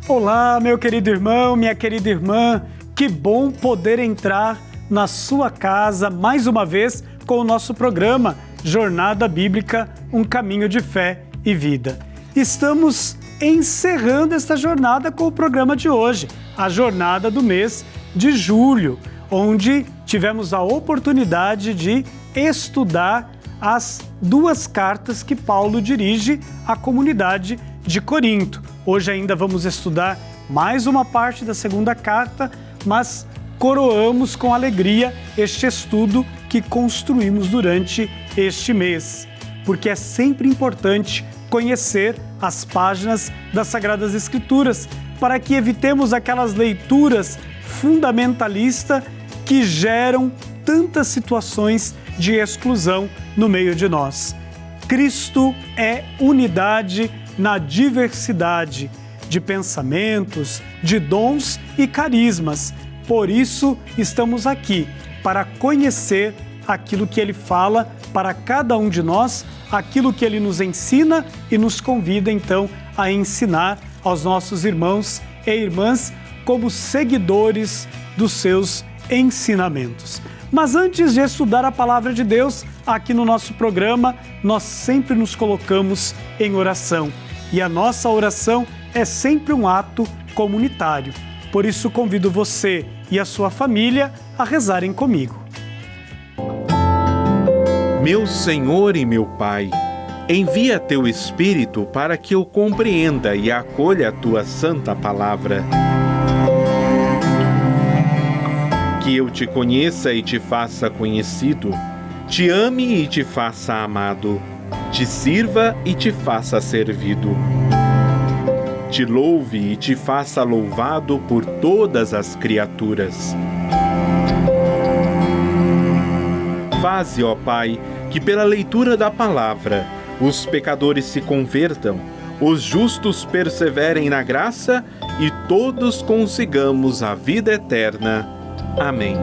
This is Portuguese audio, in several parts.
Olá, meu querido irmão, minha querida irmã, que bom poder entrar na sua casa mais uma vez com o nosso programa Jornada Bíblica, um caminho de fé e vida. Estamos encerrando esta jornada com o programa de hoje, a jornada do mês de julho, onde tivemos a oportunidade de estudar as duas cartas que Paulo dirige à comunidade de Corinto. Hoje ainda vamos estudar mais uma parte da segunda carta, mas coroamos com alegria este estudo que construímos durante este mês, porque é sempre importante conhecer as páginas das Sagradas Escrituras para que evitemos aquelas leituras fundamentalistas que geram tantas situações de exclusão no meio de nós. Cristo é unidade na diversidade de pensamentos, de dons e carismas. Por isso, estamos aqui para conhecer aquilo que Ele fala para cada um de nós, aquilo que Ele nos ensina e nos convida, então, a ensinar aos nossos irmãos e irmãs como seguidores dos seus ensinamentos. Mas antes de estudar a Palavra de Deus, aqui no nosso programa, nós sempre nos colocamos em oração. E a nossa oração é sempre um ato comunitário. Por isso, convido você e a sua família a rezarem comigo. Meu Senhor e meu Pai, envia Teu Espírito para que eu compreenda e acolha a Tua santa palavra. Que eu te conheça e te faça conhecido, te ame e te faça amado, te sirva e te faça servido. Te louve e te faça louvado por todas as criaturas. Faze, ó Pai, que pela leitura da palavra os pecadores se convertam, os justos perseverem na graça e todos consigamos a vida eterna. Amém.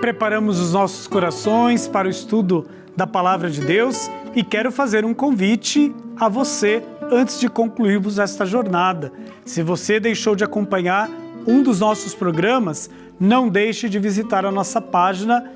Preparamos os nossos corações para o estudo da Palavra de Deus e quero fazer um convite a você antes de concluirmos esta jornada. Se você deixou de acompanhar um dos nossos programas, não deixe de visitar a nossa página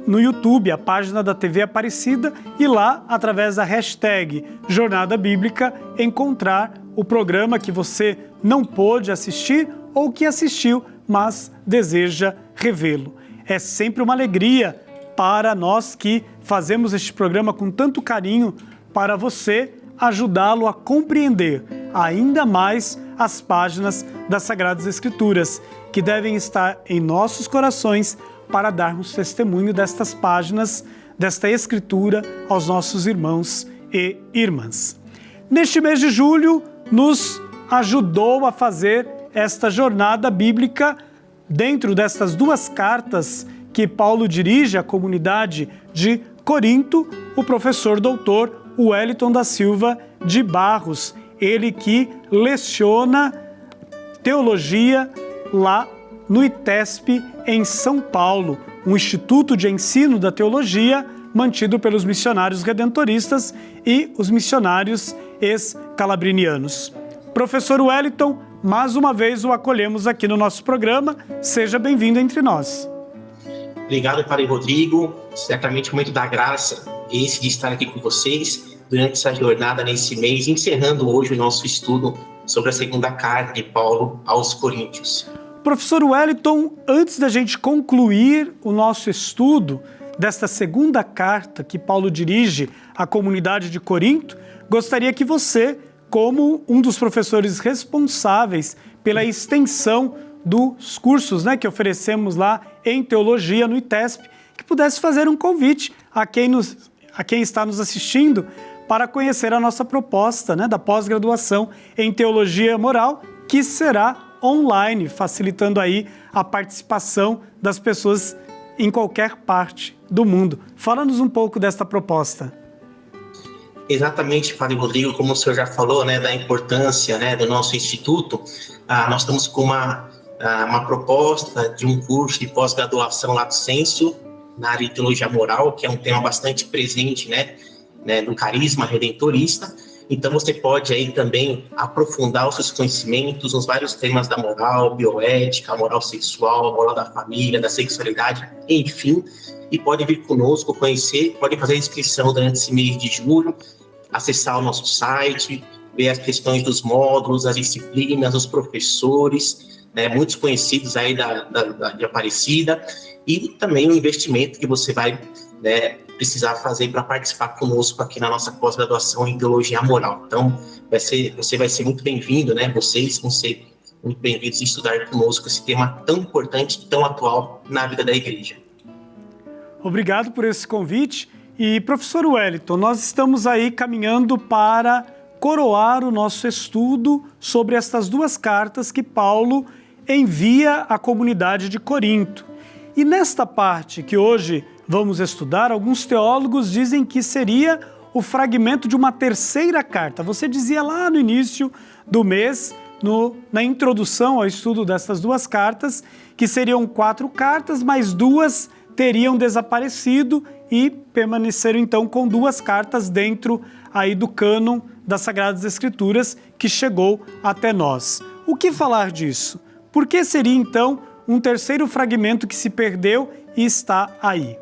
no YouTube, a página da TV Aparecida, e lá, através da hashtag Jornada Bíblica, encontrar o programa que você não pôde assistir ou que assistiu, mas deseja revê-lo. É sempre uma alegria para nós que fazemos este programa com tanto carinho para você, ajudá-lo a compreender ainda mais as páginas das Sagradas Escrituras, que devem estar em nossos corações para darmos testemunho destas páginas, desta Escritura aos nossos irmãos e irmãs. Neste mês de julho, nos ajudou a fazer esta jornada bíblica dentro destas duas cartas que Paulo dirige à comunidade de Corinto, o professor doutor Wellington da Silva de Barros, ele que leciona teologia lá no ITESP em São Paulo, um instituto de ensino da teologia mantido pelos missionários redentoristas e os missionários ex-calabrinianos. Professor Wellington, mais uma vez o acolhemos aqui no nosso programa. Seja bem-vindo entre nós. Obrigado, Padre Rodrigo. Certamente o momento da graça esse de estar aqui com vocês durante essa jornada nesse mês, encerrando hoje o nosso estudo sobre a segunda carta de Paulo aos Coríntios. Professor Wellington, antes da gente concluir o nosso estudo desta segunda carta que Paulo dirige à comunidade de Corinto, gostaria que você, como um dos professores responsáveis pela extensão dos cursos, que oferecemos lá em teologia no ITESP, que pudesse fazer um convite a quem está nos assistindo para conhecer a nossa proposta da pós-graduação em teologia moral, que será online, facilitando aí a participação das pessoas em qualquer parte do mundo. Fala-nos um pouco desta proposta. Exatamente, Padre Rodrigo, como o senhor já falou, da importância do nosso instituto, nós estamos com uma proposta de um curso de pós-graduação Lato Sensu na área de teologia moral, que é um tema bastante presente, né, no carisma redentorista. Então você pode aí também aprofundar os seus conhecimentos nos vários temas da moral, bioética, moral sexual, moral da família, da sexualidade, enfim, e pode vir conosco conhecer, pode fazer a inscrição durante esse mês de julho, acessar o nosso site, ver as questões dos módulos, as disciplinas, os professores, né, muitos conhecidos aí de Aparecida, e também o investimento que você vai, né, precisar fazer para participar conosco aqui na nossa pós-graduação em Teologia Moral. Então, você vai ser muito bem-vindo, né? Vocês vão ser muito bem-vindos a estudar conosco esse tema tão importante, tão atual na vida da igreja. Obrigado por esse convite. E, professor Wellington, nós estamos aí caminhando para coroar o nosso estudo sobre estas duas cartas que Paulo envia à comunidade de Corinto. E nesta parte que hoje vamos estudar, alguns teólogos dizem que seria o fragmento de uma terceira carta. Você dizia lá no início do mês, na introdução ao estudo dessas duas cartas, que seriam 4 cartas, mas 2 teriam desaparecido e permaneceram então com 2 cartas dentro aí do cânon das Sagradas Escrituras que chegou até nós. O que falar disso? Por que seria então um terceiro fragmento que se perdeu e está aí?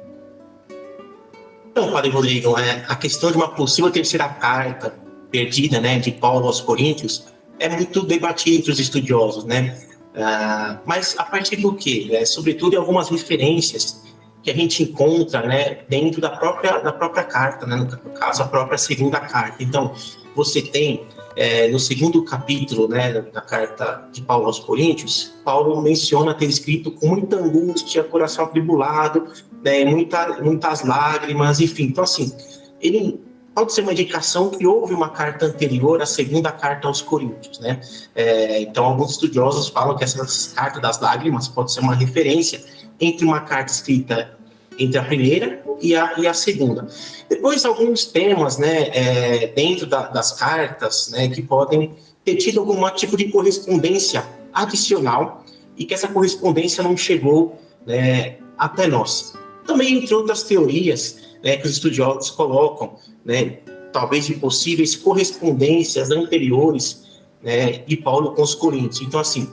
Então, Padre Rodrigo, a questão de uma possível terceira carta perdida, né, de Paulo aos Coríntios é muito debatida entre os estudiosos, né? Mas a partir do quê? Sobretudo em algumas referências que a gente encontra, né, dentro da própria carta, né, no caso, a própria segunda carta. Então, você tem no segundo capítulo, né, da carta de Paulo aos Coríntios, Paulo menciona ter escrito com muita angústia, coração atribulado, né, muitas lágrimas, enfim. Então, assim, ele pode ser uma indicação que houve uma carta anterior à segunda carta aos Coríntios, né? Então, alguns estudiosos falam que essa carta das lágrimas pode ser uma referência entre uma carta escrita entre a primeira e a segunda. Depois, alguns temas, né, dentro das cartas, né, que podem ter tido algum tipo de correspondência adicional e que essa correspondência não chegou, né, até nós. Também, entre outras teorias, né, que os estudiosos colocam, né, talvez de possíveis correspondências anteriores, né, de Paulo com os Coríntios. Então, assim,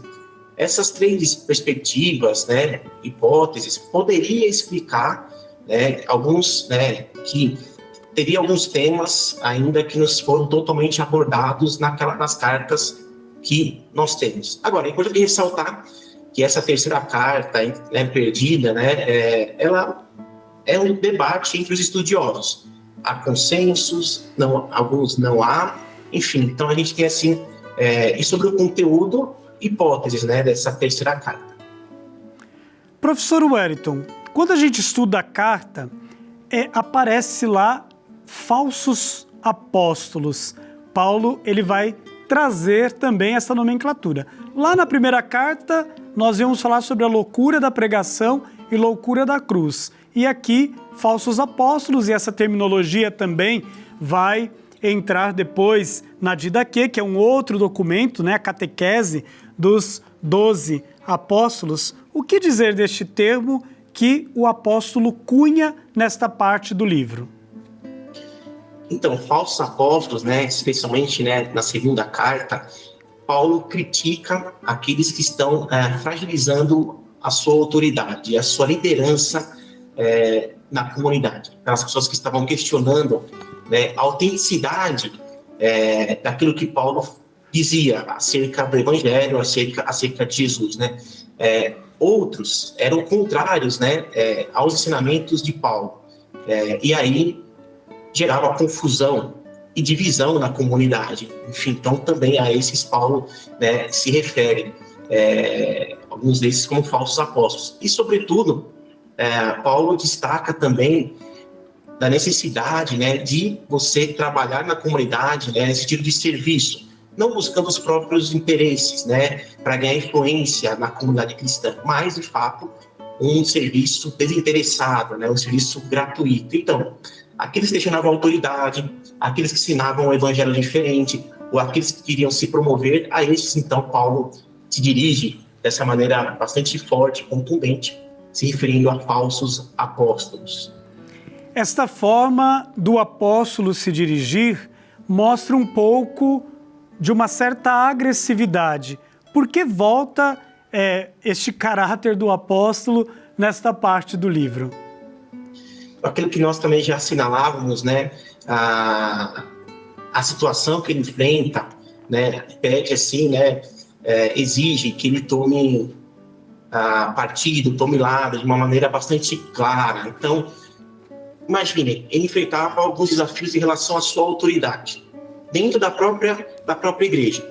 essas 3 perspectivas, né, hipóteses, poderia explicar, né, alguns, né, que teria alguns temas ainda que não foram totalmente abordados nas cartas que nós temos. Agora, é importante ressaltar que essa terceira carta, né, perdida, né, ela é um debate entre os estudiosos. Há consensos, alguns não há, enfim. Então, a gente tem, assim, e sobre o conteúdo, hipóteses, né, dessa terceira carta. Professor Wellington, quando a gente estuda a carta, aparece lá falsos apóstolos. Paulo, ele vai trazer também essa nomenclatura. Lá na primeira carta, nós vamos falar sobre a loucura da pregação e loucura da cruz. E aqui, falsos apóstolos, e essa terminologia também vai entrar depois na Didaquê, que é um outro documento, né, a catequese dos 12 apóstolos. O que dizer deste termo que o apóstolo cunha nesta parte do livro? Então, falsos apóstolos, né, especialmente, né, na segunda carta, Paulo critica aqueles que estão fragilizando a sua autoridade, a sua liderança na comunidade. Aquelas pessoas que estavam questionando, né, a autenticidade daquilo que Paulo dizia acerca do Evangelho, acerca de Jesus, né? Outros eram contrários, né, aos ensinamentos de Paulo. E aí gerava confusão e divisão na comunidade. Enfim, então também a esses Paulo, né, se refere, alguns desses como falsos apóstolos. E, sobretudo, Paulo destaca também da necessidade, né, de você trabalhar na comunidade, né, nesse tipo de serviço, não buscando os próprios interesses, né, para ganhar influência na comunidade cristã, mas, de fato, um serviço desinteressado, né, um serviço gratuito. Então, aqueles que questionavam a autoridade, aqueles que ensinavam o evangelho diferente, ou aqueles que queriam se promover, a esses, então, Paulo se dirige dessa maneira bastante forte, contundente, se referindo a falsos apóstolos. Esta forma do apóstolo se dirigir mostra um pouco de uma certa agressividade. Por que volta este caráter do apóstolo nesta parte do livro? Aquilo que nós também já assinalávamos, né, a situação que ele enfrenta, né, pede assim, né, exige que ele tome partido, tome lado de uma maneira bastante clara. Então, imagine, ele enfrentava alguns desafios em relação à sua autoridade, dentro da própria igreja.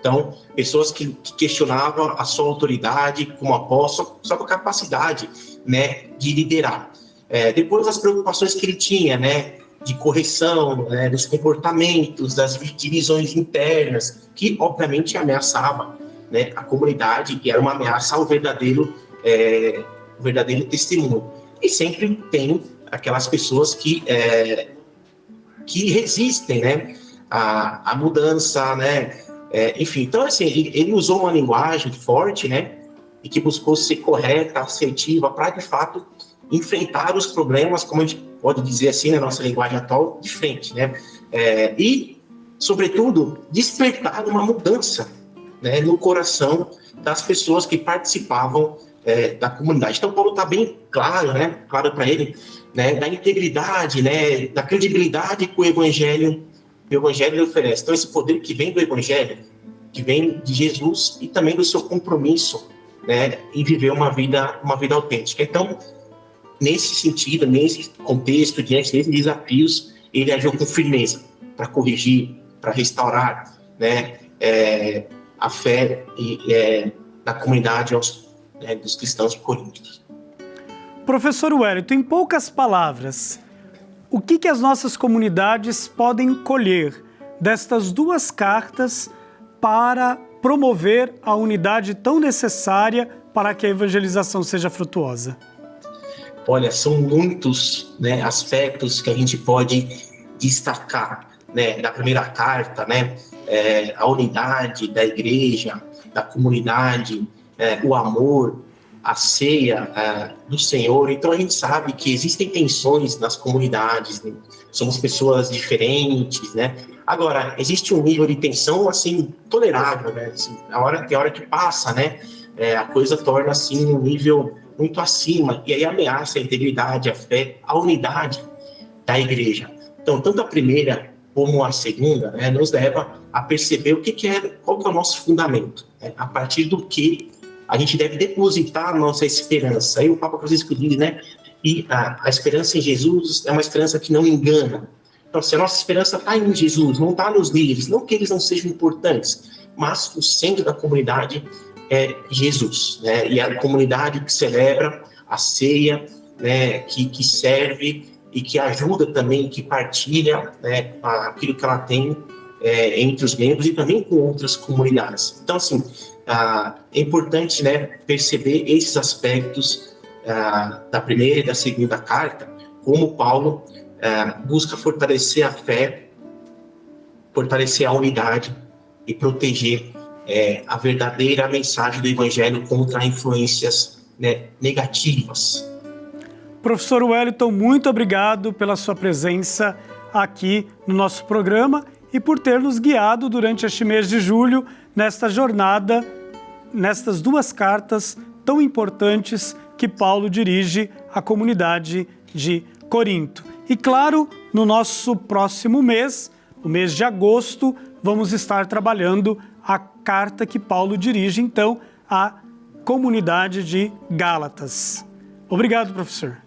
Então, pessoas que questionavam a sua autoridade como apóstolo, sua capacidade, né, de liderar. Depois, as preocupações que ele tinha, né, de correção, né, dos comportamentos, das divisões internas, que, obviamente, ameaçava, né, a comunidade, e era uma ameaça ao verdadeiro testemunho. E sempre tem aquelas pessoas que resistem, né, à mudança, né, enfim. Então, assim, ele usou uma linguagem forte, né, e que buscou ser correta, assertiva, para, de fato, enfrentar os problemas, como a gente pode dizer assim, na nossa linguagem atual, de frente, né, e, sobretudo, despertar uma mudança, né, no coração das pessoas que participavam da comunidade. Então, Paulo está bem claro, né, claro para ele, né, da integridade, né, da credibilidade que o Evangelho oferece. Então, esse poder que vem do Evangelho, que vem de Jesus e também do seu compromisso, né, em viver uma vida autêntica. Então, nesse sentido, nesse contexto, diante desses desafios, ele agiu com firmeza para corrigir, para restaurar, né, a fé da comunidade dos cristãos de Corinto. Professor Wellington, em poucas palavras, o que as nossas comunidades podem colher destas duas cartas para promover a unidade tão necessária para que a evangelização seja frutuosa? Olha, são muitos, né, aspectos que a gente pode destacar, né, da primeira carta, né, a unidade da igreja, da comunidade, o amor, a ceia do Senhor. Então a gente sabe que existem tensões nas comunidades, né? Somos pessoas diferentes, né? Agora, existe um nível de tensão, assim, tolerável, né? Assim, tem hora que passa, né? A coisa torna, assim, um nível muito acima, e aí ameaça a integridade, a fé, a unidade da igreja. Então, tanto a primeira como a segunda, né, nos leva a perceber qual que é o nosso fundamento, né? A partir do que a gente deve depositar a nossa esperança. Aí o Papa Francisco diz, né, e a esperança em Jesus é uma esperança que não engana. Então, se a nossa esperança está em Jesus, não está nos líderes, não que eles não sejam importantes, mas o centro da comunidade é Jesus, né? E a comunidade que celebra a ceia, né, que serve e que ajuda também, que partilha, né, aquilo que ela tem entre os membros e também com outras comunidades. Então, assim, é importante, né, perceber esses aspectos da primeira e da segunda carta, como Paulo busca fortalecer a fé, fortalecer a unidade e proteger a verdadeira mensagem do Evangelho contra influências, né, negativas. Professor Wellington, muito obrigado pela sua presença aqui no nosso programa e por ter nos guiado durante este mês de julho nesta jornada, nestas duas cartas tão importantes que Paulo dirige à comunidade de Corinto. E claro, no nosso próximo mês, o mês de agosto, vamos estar trabalhando a carta que Paulo dirige, então, à comunidade de Gálatas. Obrigado, professor.